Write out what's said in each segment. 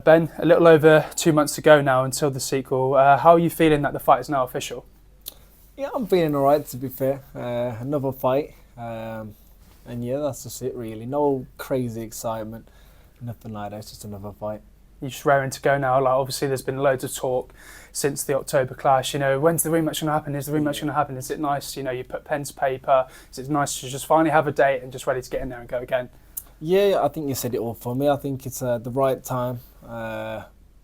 Ben, a little over 2 months to go now until the sequel. How are you feeling that the fight is now official? Yeah, I'm feeling alright, to be fair. Another fight. And yeah, that's just it really. No crazy excitement, nothing like that. It's just another fight. You're just raring to go now. Like, obviously, there's been loads of talk since the October clash. You know, when's the rematch going to happen? Is the rematch going to happen? Is it nice? You know, you put pen to paper. Is it nice to just finally have a date and just ready to get in there and go again? Yeah, I think you said it all for me. I think it's the right time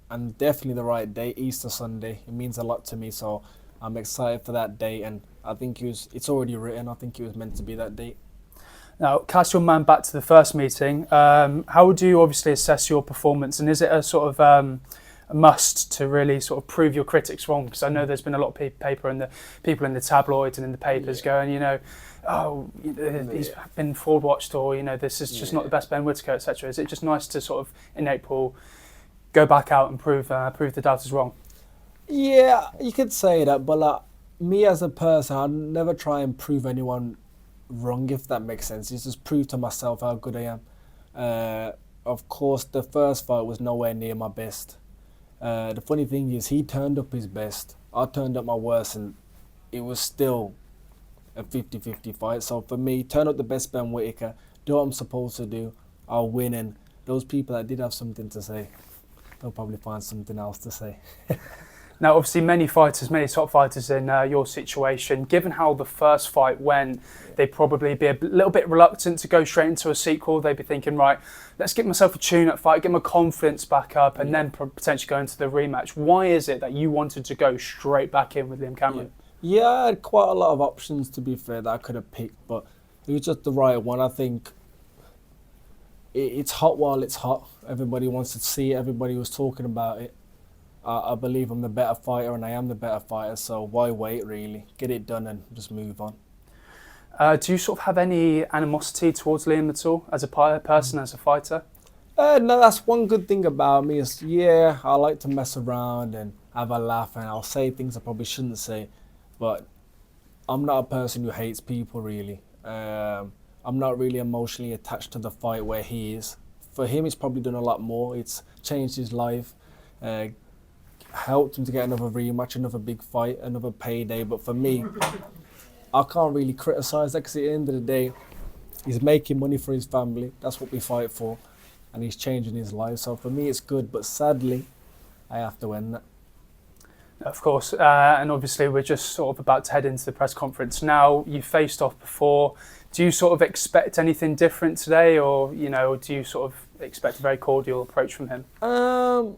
and definitely the right date. Easter Sunday. It means a lot to me, so I'm excited for that date. And I think it's already written. I think it was meant to be that date. Now, cast your mind back to the first meeting. How would you obviously assess your performance, and is it a sort of a must to really sort of prove your critics wrong? Because I know there's been a lot of paper and the people in the tabloids and in the papers going, you know, oh, he's been fraud watched, or you know, this is just not the best Ben Whittaker, etc. Is it just nice to sort of in April go back out and prove the doubters wrong? Yeah, you could say that, but like, me as a person, I'd never try and prove anyone wrong, if that makes sense. It's just prove to myself how good I am. Of course, the first fight was nowhere near my best. The funny thing is, he turned up his best. I turned up my worst, and it was still a 50-50 fight. So for me, turn up the best Ben Whittaker, do what I'm supposed to do, I'll win. And those people that did have something to say, they'll probably find something else to say. Now, obviously, many top fighters in your situation, given how the first fight went, they'd probably be a little bit reluctant to go straight into a sequel. They'd be thinking, right, let's get myself a tune-up fight, get my confidence back up, and then potentially go into the rematch. Why is it that you wanted to go straight back in with Liam Cameron? Yeah, I had quite a lot of options, to be fair, that I could have picked, but it was just the right one. I think it's hot while it's hot. Everybody wants to see it. Everybody was talking about it. I believe I'm the better fighter, and I am the better fighter, so why wait, really? Get it done and just move on. Do you sort of have any animosity towards Liam at all, as a person, as a fighter? No, that's one good thing about me is, yeah, I like to mess around and have a laugh, and I'll say things I probably shouldn't say, but I'm not a person who hates people, really. I'm not really emotionally attached to the fight where he is. For him, it's probably done a lot more. It's changed his life. Helped him to get another rematch, another big fight, another payday. But for me, I can't really criticise that, because at the end of the day, he's making money for his family. That's what we fight for. And he's changing his life. So for me, it's good. But sadly, I have to end that. Of course. And obviously, we're just sort of about to head into the press conference now. You faced off before. Do you sort of expect anything different today? Or, you know, do you sort of expect a very cordial approach from him?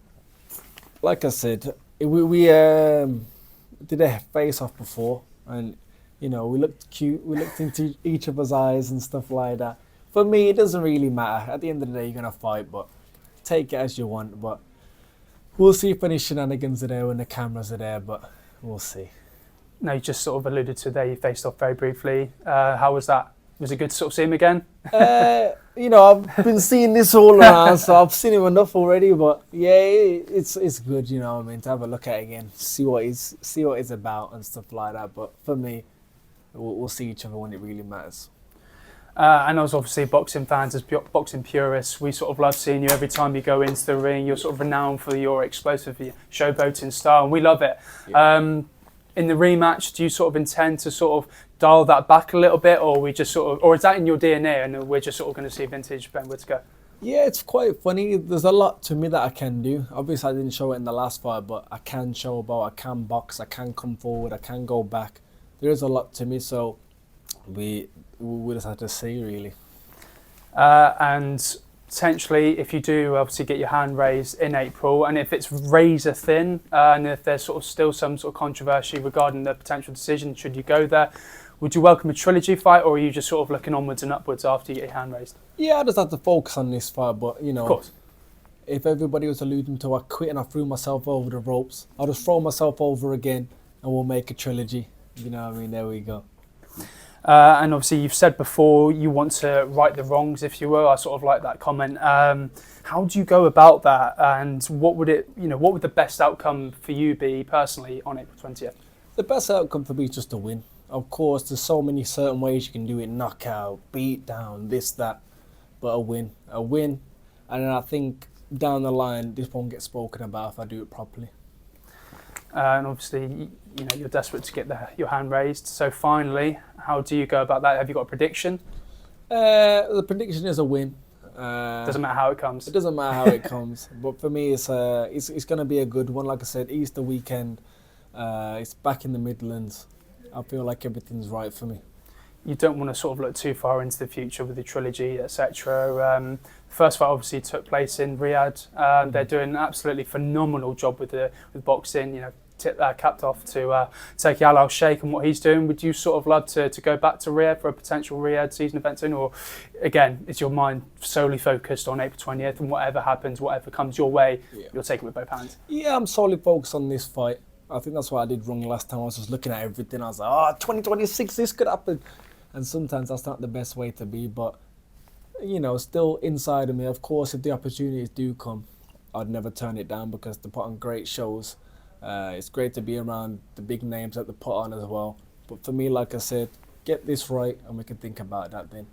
Like I said, we did a face-off before, and you know, we looked cute. We looked into each other's eyes and stuff like that. For me, it doesn't really matter. At the end of the day, you're gonna fight, but take it as you want. But we'll see if any shenanigans are there when the cameras are there. But we'll see. No, you just sort of alluded to there. You faced off very briefly. How was that? Was it good to sort of see him again? You know, I've been seeing this all around, so I've seen him enough already. But yeah, it's good, you know what I mean, to have a look at it again, see what it's about and stuff like that. But for me, we'll see each other when it really matters. And as obviously boxing fans, as boxing purists, we sort of love seeing you every time you go into the ring. You're sort of renowned for your explosive, your showboating style, and we love it. Yeah. In the rematch, do you sort of intend to sort of dial that back a little bit, or we just sort of, or is that in your DNA and we're just sort of going to see vintage Ben Whittaker? Yeah, it's quite funny. There's a lot to me that I can do. Obviously, I didn't show it in the last fight, but I can show about, I can box, I can come forward, I can go back. There is a lot to me, so we just have to see, really. And potentially, if you do obviously get your hand raised in April, and if it's razor thin, and if there's sort of still some sort of controversy regarding the potential decision, should you go there, would you welcome a trilogy fight, or are you just sort of looking onwards and upwards after you get your hand raised? Yeah, I just have to focus on this fight, but you know, of course, if everybody was alluding to I quit and I threw myself over the ropes, I'll just throw myself over again and we'll make a trilogy. You know what I mean? There we go. And obviously, you've said before you want to right the wrongs, if you will. I sort of like that comment. How do you go about that, and what would the best outcome for you be personally on April 20th? The best outcome for me is just to win. Of course, there's so many certain ways you can do it: knockout, beat down, this, that. But a win, and then I think down the line, this won't get spoken about if I do it properly. And obviously, you know, you're desperate to get your hand raised. So finally, how do you go about that? Have you got a prediction? The prediction is a win. Doesn't matter how it comes. It doesn't matter how it comes, but for me, it's going to be a good one. Like I said, Easter weekend. It's back in the Midlands. I feel like everything's right for me. You don't want to sort of look too far into the future with the trilogy, etc. First fight obviously took place in Riyadh. They're doing an absolutely phenomenal job with boxing. You know, capped off to Taki Al Sheikh and what he's doing. Would you sort of love to go back to Riyadh for a potential Riyadh season event soon, or again, is your mind solely focused on April 20th and whatever happens, whatever comes your way, you'll take it with both hands? Yeah, I'm solely focused on this fight. I think that's what I did wrong last time. I was just looking at everything. I was like, 2026, this could happen. And sometimes that's not the best way to be. But, you know, still inside of me, of course, if the opportunities do come, I'd never turn it down because they put on great shows. It's great to be around the big names that they put on as well. But for me, like I said, get this right and we can think about that then.